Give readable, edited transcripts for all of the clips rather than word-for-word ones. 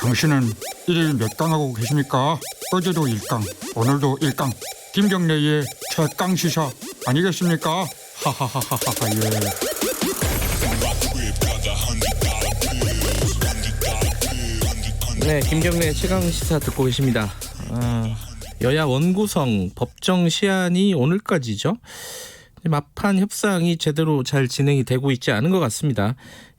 당신은 일일 몇 강 하고 계십니까? 어제도 1강, 오늘도 1강. 김경래의 최강 시사 아니겠습니까? 하하하하하 예. 네, 김경래 최강 시사 듣고 계십니다. 여야 원구성 법정 시한이 오늘까지죠. 막판 협상이 제대로 잘 진행이 되고 있지 않은 것 같습니다.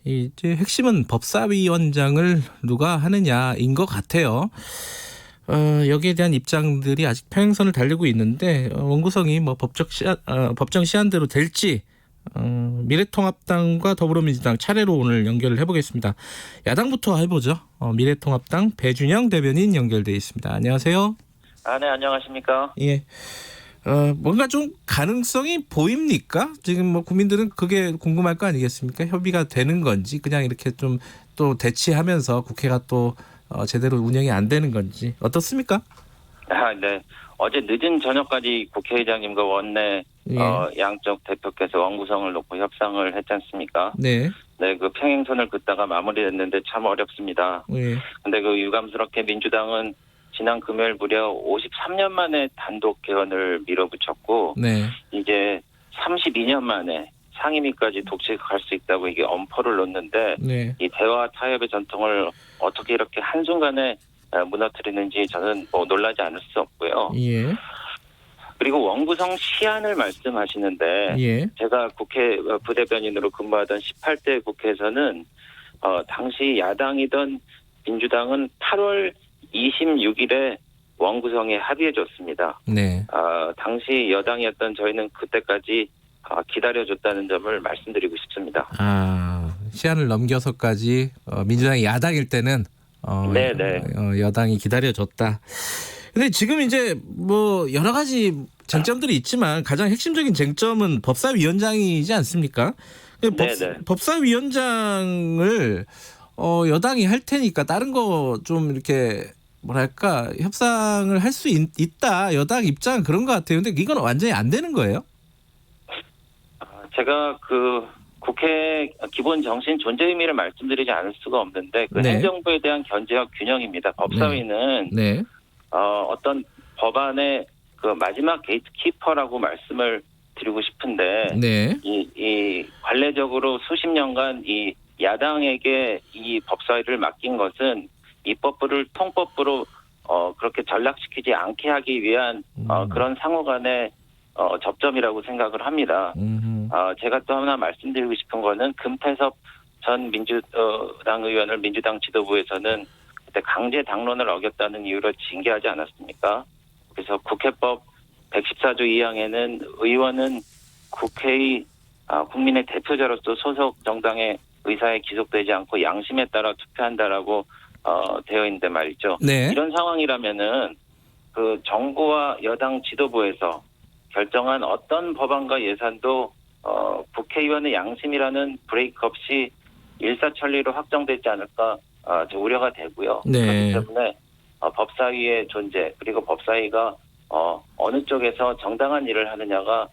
이제 핵심은 법사위원장을 누가 하느냐인 것 같아요. 여기에 대한 입장들이 아직 평행선을 달리고 있는데 원구성이 뭐 법정 시한대로 될지 미래통합당과 더불어민주당 차례로 오늘 연결을 해보겠습니다. 야당부터 해보죠. 미래통합당 배준영 대변인 연결돼 있습니다. 안녕하세요. 네, 안녕하십니까? 예. 뭔가 좀 가능성이 보입니까? 지금 뭐 국민들은 그게 궁금할 거 아니겠습니까? 협의가 되는 건지 그냥 이렇게 좀 또 대치하면서 국회가 또 제대로 운영이 안 되는 건지 어떻습니까? 네. 어제 늦은 저녁까지 국회의장님과 원내 양쪽 대표께서 원구성을 놓고 협상을 했지 않습니까? 네. 네, 그 평행선을 긋다가 마무리됐는데 참 어렵습니다. 예. 근데 그 유감스럽게 민주당은 지난 금요일 무려 53년 만에 단독 개헌을 밀어붙였고, 네. 이제 32년 만에 상임위까지 독식할 수 있다고 이게 엄포를 놓는데, 네. 이 대화 타협의 전통을 어떻게 이렇게 한순간에 무너뜨리는지 저는 뭐 놀라지 않을 수 없고요. 예. 그리고 원구성 시한을 말씀하시는데, 예. 제가 국회 부대변인으로 근무하던 18대 국회에서는 당시 야당이던 민주당은 8월 26일에 원구성에 합의해줬습니다. 네. 당시 여당이었던 저희는 그때까지 기다려줬다는 점을 말씀드리고 싶습니다. 시한을 넘겨서까지 민주당이 야당일 때는 네네. 여당이 기다려줬다. 근데 지금 이제 뭐 여러 가지 쟁점들이 있지만 가장 핵심적인 쟁점은 법사위원장이지 않습니까? 네네. 법사위원장을 여당이 할 테니까 다른 거 좀 이렇게 뭐랄까 협상을 할 수 있다. 여당 입장은 그런 것 같아요. 근데 이건 완전히 안 되는 거예요? 제가 그 국회 기본 정신 존재 의미를 말씀드리지 않을 수가 없는데 그 네. 행정부에 대한 견제와 균형입니다. 법사위는 네. 어떤 법안의 그 마지막 게이트키퍼라고 말씀을 드리고 싶은데 네. 이 관례적으로 수십 년간 이 야당에게 이 법사위를 맡긴 것은 입법부를 통법부로 그렇게 전락시키지 않게 하기 위한 그런 상호간의 접점이라고 생각을 합니다. 제가 또 하나 말씀드리고 싶은 거는 금태섭 전 민주당 의원을 민주당 지도부에서는 그때 강제 당론을 어겼다는 이유로 징계하지 않았습니까? 그래서 국회법 114조 2항에는 의원은 국회의 국민의 대표자로서 소속 정당의 의사에 기속되지 않고 양심에 따라 투표한다라고 되어 있는데 말이죠. 네. 이런 상황이라면은 그 정부와 여당 지도부에서 결정한 어떤 법안과 예산도 국회의원의 양심이라는 브레이크 없이 일사천리로 확정되지 않을까 저 우려가 되고요. 네. 그렇기 때문에 법사위의 존재 그리고 법사위가 어느 쪽에서 정당한 일을 하느냐가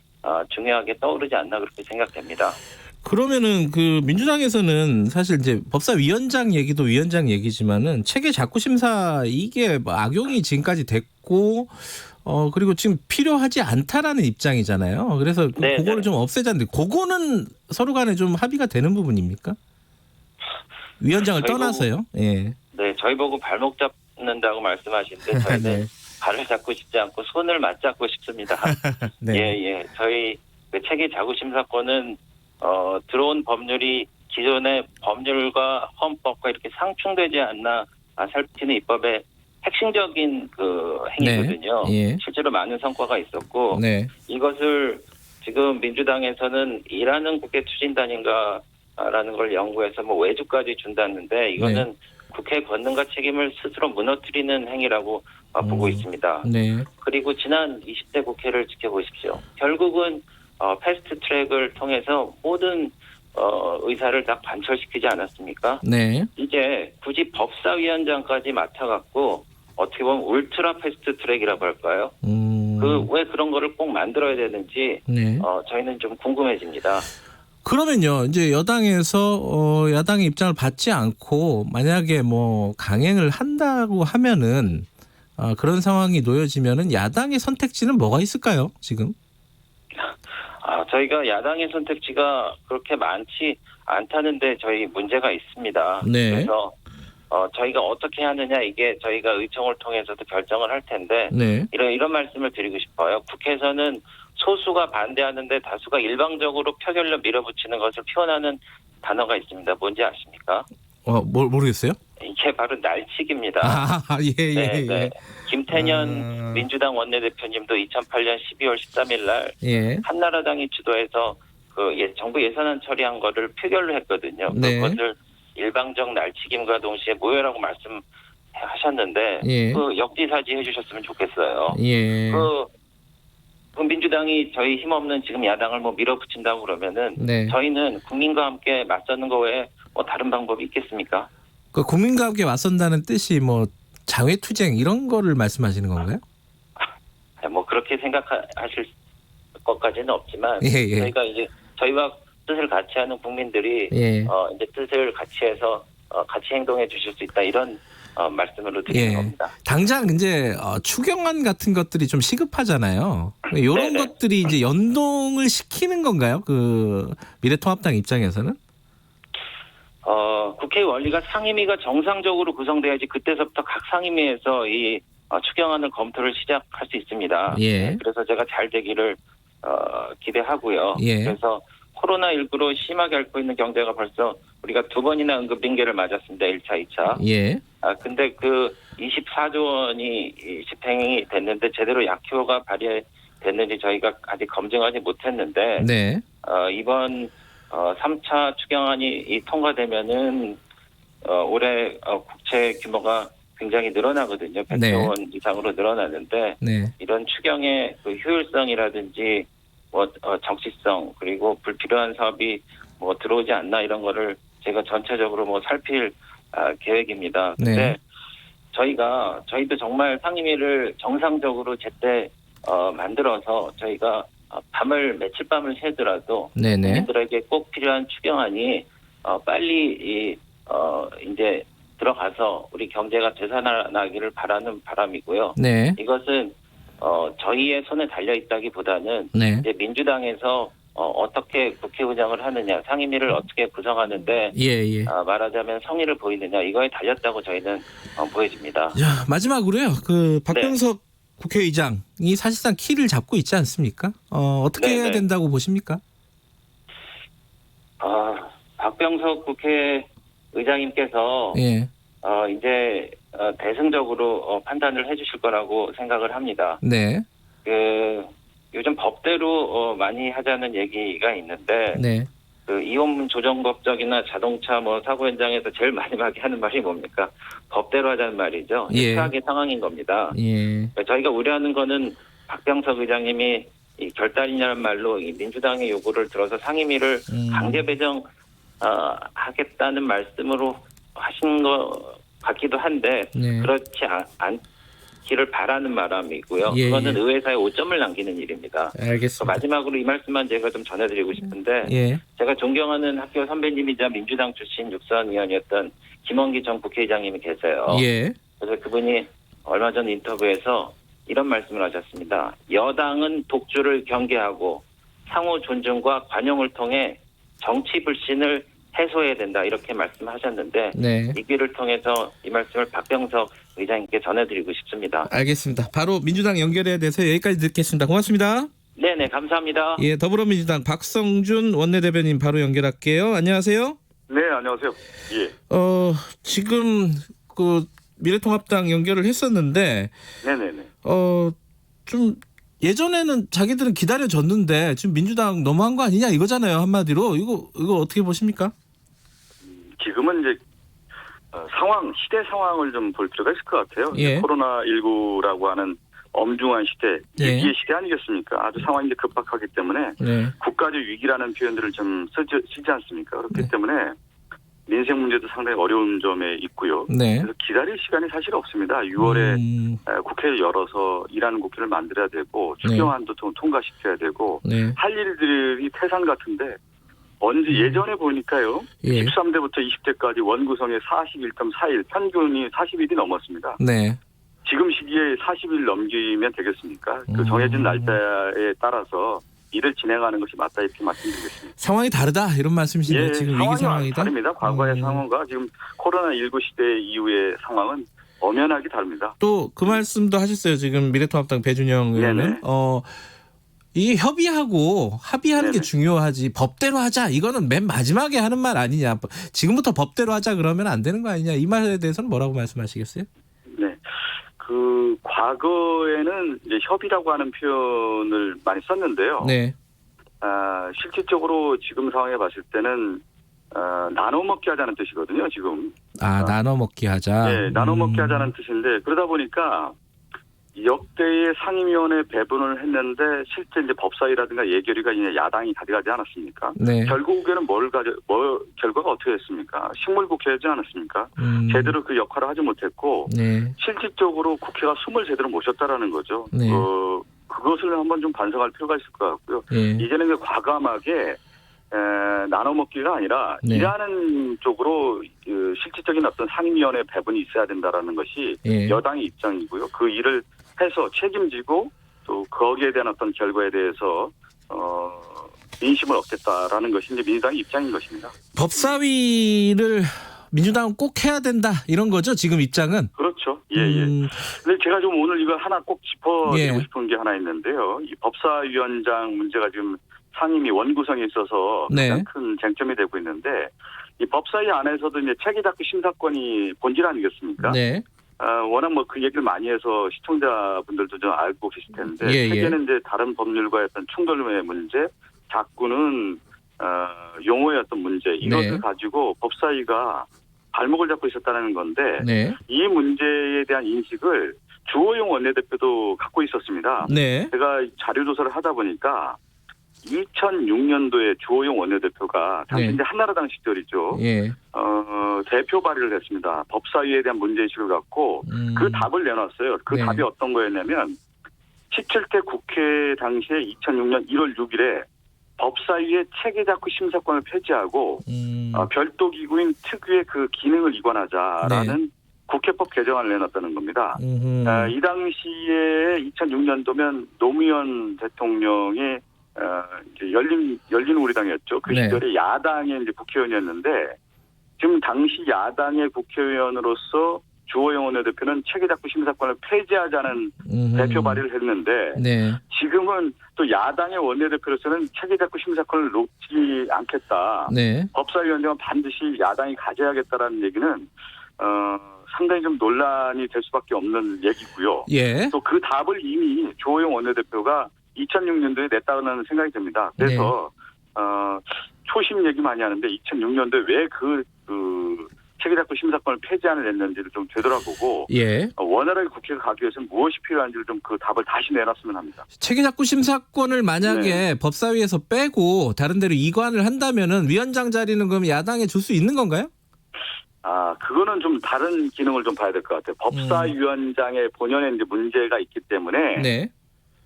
중요하게 떠오르지 않나 그렇게 생각됩니다. 그러면은 그 민주당에서는 사실 이제 법사위원장 얘기도 위원장 얘기지만은 체계 자구 심사 이게 뭐 악용이 지금까지 됐고 그리고 지금 필요하지 않다라는 입장이잖아요. 그래서 네, 그거를 네. 좀 없애자는데 그거는 서로 간에 좀 합의가 되는 부분입니까? 위원장을 저희 떠나서요. 예. 네, 저희 보고 발목 잡는다고 말씀하시는데 저희는 네. 발을 잡고 싶지 않고 손을 맞잡고 싶습니다. 네. 예. 저희 그 체계 자구 심사권은 들어온 법률이 기존의 법률과 헌법과 이렇게 상충되지 않나 살피는 입법의 핵심적인 그 행위거든요. 네. 예. 실제로 많은 성과가 있었고 네. 이것을 지금 민주당에서는 일하는 국회 추진단인가라는 걸 연구해서 뭐 외주까지 준다는데 이거는 국회 권능과 책임을 스스로 무너뜨리는 행위라고 보고 있습니다. 네. 그리고 지난 20대 국회를 지켜보십시오. 결국은 패스트 트랙을 통해서 모든 의사를 다 관철시키지 않았습니까? 네. 이제 굳이 법사위원장까지 맡아갖고 어떻게 보면 울트라 패스트 트랙이라고 할까요? 왜 그런 거를 꼭 만들어야 되는지 네. 저희는 좀 궁금해집니다. 그러면요, 이제 여당에서 야당의 입장을 받지 않고 만약에 뭐 강행을 한다고 하면은 그런 상황이 놓여지면은 야당의 선택지는 뭐가 있을까요? 지금? 저희가 야당의 선택지가 그렇게 많지 않다는데 저희 문제가 있습니다. 네. 그래서 저희가 어떻게 하느냐 이게 저희가 의총을 통해서도 결정을 할 텐데 네. 이런 말씀을 드리고 싶어요. 국회에서는 소수가 반대하는데 다수가 일방적으로 표결로 밀어붙이는 것을 표현하는 단어가 있습니다. 뭔지 아십니까? 모르겠어요. 이게 바로 날치기입니다. 예. 네. 김태년 민주당 원내대표님도 2008년 12월 13일 날 예. 한나라당이 주도해서 정부 예산안 처리한 거를 표결로 했거든요. 네. 그것을 일방적 날치김과 동시에 모여라고 말씀하셨는데 예. 그 역지사지 해주셨으면 좋겠어요. 예. 그 민주당이 저희 힘없는 지금 야당을 뭐 밀어붙인다고 그러면은 네. 저희는 국민과 함께 맞서는 거 외에 뭐 다른 방법이 있겠습니까? 그 국민과 함께 맞선다는 뜻이 뭐 장외투쟁 이런 거를 말씀하시는 건가요? 뭐 그렇게 생각하실 것까지는 없지만 예. 저희가 이제 저희와 뜻을 같이 하는 국민들이 예. 이제 뜻을 같이 해서 같이 행동해 주실 수 있다 이런 말씀으로 드리는 예. 겁니다. 당장 이제 추경안 같은 것들이 좀 시급하잖아요. 이런 네네. 것들이 이제 연동을 시키는 건가요? 그 미래통합당 입장에서는? 국회 원리가 상임위가 정상적으로 구성돼야지 그때서부터 각 상임위에서 이 추경안을 검토를 시작할 수 있습니다. 예. 그래서 제가 잘 되기를 기대하고요. 예. 그래서 코로나19로 심하게 앓고 있는 경제가 벌써 우리가 2번이나 응급빙계를 맞았습니다. 1차, 2차. 예. 근데 그 24조 원이 집행이 됐는데 제대로 약효가 발휘됐는지 저희가 아직 검증하지 못했는데 네. 이번 3차 추경안이 통과되면은 올해 국채 규모가 굉장히 늘어나거든요. 100조 네. 원 이상으로 늘어나는데 네. 이런 추경의 그 효율성이라든지 뭐 적시성 그리고 불필요한 사업이 뭐 들어오지 않나 이런 거를 제가 전체적으로 뭐 살필 계획입니다. 근데 네. 저희도 정말 상임위를 정상적으로 제때 만들어서 저희가 며칠 밤을 새더라도 네네. 국민들에게 꼭 필요한 추경안이 빨리 이제 들어가서 우리 경제가 되살아나기를 바라는 바람이고요. 네. 이것은 저희의 손에 달려 있다기보다는 네. 이제 민주당에서 어떻게 국회 운영을 하느냐, 상임위를 어떻게 구성하는데 예. 말하자면 성의를 보이느냐 이거에 달렸다고 저희는 보여집니다. 자, 마지막으로요. 그 박병석 국회의장이 사실상 키를 잡고 있지 않습니까? 어떻게 해야 된다고 보십니까? 박병석 국회의장님께서 예. 이제 대승적으로 판단을 해주실 거라고 생각을 합니다. 네. 요즘 법대로 많이 하자는 얘기가 있는데 네. 그 이혼 조정법적이나 자동차 뭐 사고 현장에서 제일 마지막에 하는 말이 뭡니까? 법대로 하자는 말이죠. 예. 최악의 상황인 겁니다. 예. 저희가 우려하는 거는 박병석 의장님이 이 결단이냐는 말로 이 민주당의 요구를 들어서 상임위를 강제 배정 하겠다는 말씀으로 하신 것 같기도 한데 네. 그렇지 않기를 바라는 바람이고요. 예, 그거는 예. 의회사에 오점을 남기는 일입니다. 알겠습니다. 마지막으로 이 말씀만 제가 좀 전해드리고 싶은데 예. 제가 존경하는 학교 선배님이자 민주당 출신 육선 의원이었던 김원기 전 국회의장님이 계세요. 예. 그래서 그분이 얼마 전 인터뷰에서 이런 말씀을 하셨습니다. 여당은 독주를 경계하고 상호 존중과 관용을 통해 정치 불신을 해소해야 된다 이렇게 말씀하셨는데 네. 이 길을 통해서 이 말씀을 박병석 의장님께 전해드리고 싶습니다. 알겠습니다. 바로 민주당 연결해야 돼서 여기까지 듣겠습니다. 고맙습니다. 네네 감사합니다. 예, 더불어민주당 박성준 원내대변인 바로 연결할게요. 안녕하세요. 네, 안녕하세요. 예. 지금 그 미래통합당 연결을 했었는데 네네네. 좀 예전에는 자기들은 기다려줬는데 지금 민주당 너무한 거 아니냐 이거잖아요. 한마디로 이거 어떻게 보십니까? 지금은 이제 시대 상황을 좀 볼 필요가 있을 것 같아요. 예. 코로나19라고 하는 엄중한 시대, 예. 위기의 시대 아니겠습니까? 아주 상황이 이제 급박하기 때문에 네. 국가적 위기라는 표현들을 좀 쓰지 않습니까? 그렇기 네. 때문에 민생 문제도 상당히 어려운 점에 있고요. 네. 그래서 기다릴 시간이 사실 없습니다. 6월에 국회를 열어서 일하는 국회를 만들어야 되고 추경안도 좀 통과시켜야 되고 네. 할 일들이 태산 같은데 예전에 보니까요. 예. 13대부터 20대까지 원구성의 41.4일, 평균이 40일이 넘었습니다. 네. 지금 시기에 40일 넘기면 되겠습니까? 그 정해진 날짜에 따라서 일을 진행하는 것이 맞다 이렇게 말씀드리겠습니다. 상황이 다르다 이런 말씀이시네요. 지금 위기 상황이다. 다릅니다. 과거의 상황과 지금 코로나19 시대 이후의 상황은 엄연하게 다릅니다. 또 그 말씀도 하셨어요. 지금 미래통합당 배준영 의원은 네네. 이 협의하고 합의하는 게 네네. 중요하지 법대로 하자 이거는 맨 마지막에 하는 말 아니냐. 지금부터 법대로 하자 그러면 안 되는 거 아니냐. 이 말에 대해서는 뭐라고 말씀하시겠어요? 네. 그 과거에는 이제 협의라고 하는 표현을 많이 썼는데요. 네. 실질적으로 지금 상황에 봤을 때는 나눠 먹기 하자는 뜻이거든요. 지금. 나눠 먹기 하자. 네, 나눠 먹기 하자는 뜻인데 그러다 보니까 역대의 상임위원회 배분을 했는데 실제 이제 법사위라든가 예결위가 이제 야당이 가져가지 않았습니까? 네. 결국에는 결과가 어떻게 됐습니까? 식물국회하지 않았습니까? 제대로 그 역할을 하지 못했고 네. 실질적으로 국회가 숨을 제대로 못 쉬었다라는 거죠. 네. 그것을 한번 좀 반성할 필요가 있을 것 같고요. 예. 이제는 그 과감하게 나눠 먹기가 아니라 네. 일하는 쪽으로 실질적인 어떤 상임위원회 배분이 있어야 된다라는 것이 예. 여당의 입장이고요. 그 일을 해서 책임지고 또 거기에 대한 어떤 결과에 대해서 민심을 얻겠다라는 것이 이제 민주당의 입장인 것입니다. 법사위를 민주당은 꼭 해야 된다 이런 거죠. 지금 입장은. 그렇죠. 예. 근데 제가 좀 오늘 이거 하나 꼭 짚어드리고 예. 싶은 게 하나 있는데요. 이 법사위원장 문제가 지금 상임위 원구성에 있어서 네. 가장 큰 쟁점이 되고 있는데 이 법사위 안에서도 이제 체계다크 심사권이 본질 아니겠습니까? 네. 워낙 뭐 그 얘기를 많이 해서 시청자분들도 좀 알고 계실 텐데 예. 체계는 이제 다른 법률과의 어떤 충돌의 문제, 자꾸는 용어의 어떤 문제 이것을 네. 가지고 법사위가 발목을 잡고 있었다는 건데 네. 이 문제에 대한 인식을 주호영 원내대표도 갖고 있었습니다. 네. 제가 자료조사를 하다 보니까 2006년도에 주호영 원내대표가 당시 네. 이제 한나라당 시절이죠. 예. 대표 발의를 했습니다. 법사위에 대한 문제의식을 갖고 그 답을 내놨어요. 그 네. 답이 어떤 거였냐면 17대 국회 당시에 2006년 1월 6일에 법사위의 체계작구 심사권을 폐지하고 별도 기구인 특유의 그 기능을 이관하자라는 네. 국회법 개정안을 내놨다는 겁니다. 이 당시에 2006년도면 노무현 대통령의 이제 열린 우리당이었죠. 그 네. 시절에 야당의 이제 국회의원이었는데 지금 당시 야당의 국회의원으로서 주호영 원내대표는 체계작구 심사권을 폐지하자는 대표 발의를 했는데 네. 지금은 또 야당의 원내대표로서는 체계작구 심사권을 놓지 않겠다. 네. 법사위원장은 반드시 야당이 가져야겠다라는 얘기는 상당히 좀 논란이 될 수밖에 없는 얘기고요. 예. 또 그 답을 이미 주호영 원내대표가 2006년도에 냈다는 생각이 듭니다. 그래서 초심 얘기 많이 하는데 2006년도에 왜 그 체계작구 심사권을 폐지안을 냈는지를 좀 되돌아보고 예. 원활하게 국회가 가기 위해서는 무엇이 필요한지를 좀 그 답을 다시 내놨으면 합니다. 체계작구 심사권을 만약에 법사위에서 빼고 다른 데로 이관을 한다면은 위원장 자리는 그럼 야당에 줄 수 있는 건가요? 그거는 좀 다른 기능을 좀 봐야 될 것 같아요. 법사위원장의 본연의 이제 문제가 있기 때문에 네.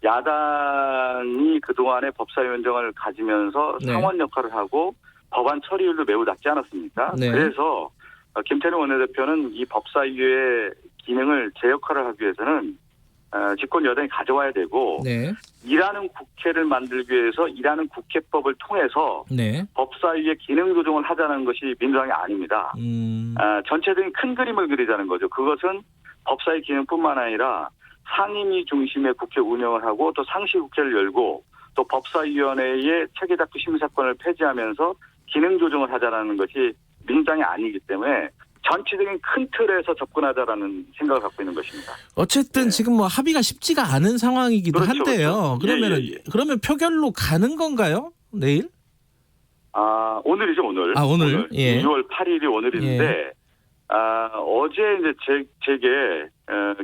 야당이 그동안에 법사위원장을 가지면서 네. 상원 역할을 하고 법안 처리율도 매우 낮지 않았습니까? 네. 그래서 김태년 원내대표는 이 법사위의 기능을 제 역할을 하기 위해서는 집권 여당이 가져와야 되고 네. 일하는 국회를 만들기 위해서 일하는 국회법을 통해서 네. 법사위의 기능 조정을 하자는 것이 민주당이 아닙니다. 전체적인 큰 그림을 그리자는 거죠. 그것은 법사위 기능뿐만 아니라 상임위 중심의 국회 운영을 하고 또 상시국회를 열고 또 법사위원회의 체계작구 심사권을 폐지하면서 기능 조정을 하자라는 것이 민주당이 아니기 때문에 전체적인 큰 틀에서 접근하자라는 생각을 갖고 있는 것입니다. 어쨌든 네. 지금 뭐 합의가 쉽지가 않은 상황이기도 그렇죠, 한데요. 그렇죠. 그러면은 예. 그러면 표결로 가는 건가요? 내일? 오늘이죠, 오늘. 오늘. 예. 6월 8일이 오늘인데 어제 이제 제게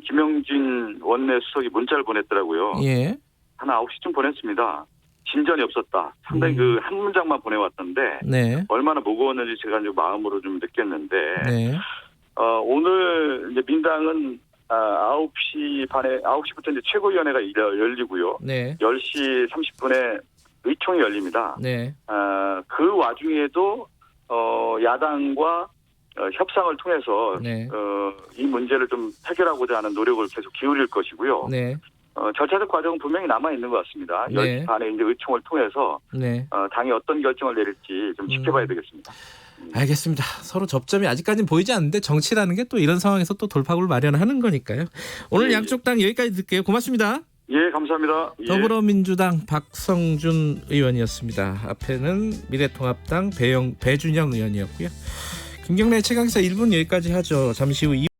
김영진 원내 수석이 문자를 보냈더라고요. 예. 한 9시쯤 보냈습니다. 진전이 없었다. 상당히 그 한 문장만 보내왔던데 네. 얼마나 무거웠는지 제가 이제 마음으로 좀 느꼈는데 네. 오늘 이제 민당은 9시 반에 9시부터 이제 최고위원회가 열리고요. 네. 10시 30분에 의총이 열립니다. 네. 그 와중에도 야당과 협상을 통해서 네. 이 문제를 좀 해결하고자 하는 노력을 계속 기울일 것이고요. 네. 절차적 과정은 분명히 남아 있는 것 같습니다. 네. 10시 반에 이제 의총을 통해서 네. 당이 어떤 결정을 내릴지 좀 지켜봐야 되겠습니다. 알겠습니다. 서로 접점이 아직까지는 보이지 않는데 정치라는 게 또 이런 상황에서 또 돌파구를 마련하는 거니까요. 오늘 예. 양쪽 당 여기까지 듣게요. 고맙습니다. 예, 감사합니다. 예. 더불어민주당 박성준 의원이었습니다. 앞에는 미래통합당 배준영 의원이었고요. 김경래 최강시사 1분 여기까지 하죠. 잠시 후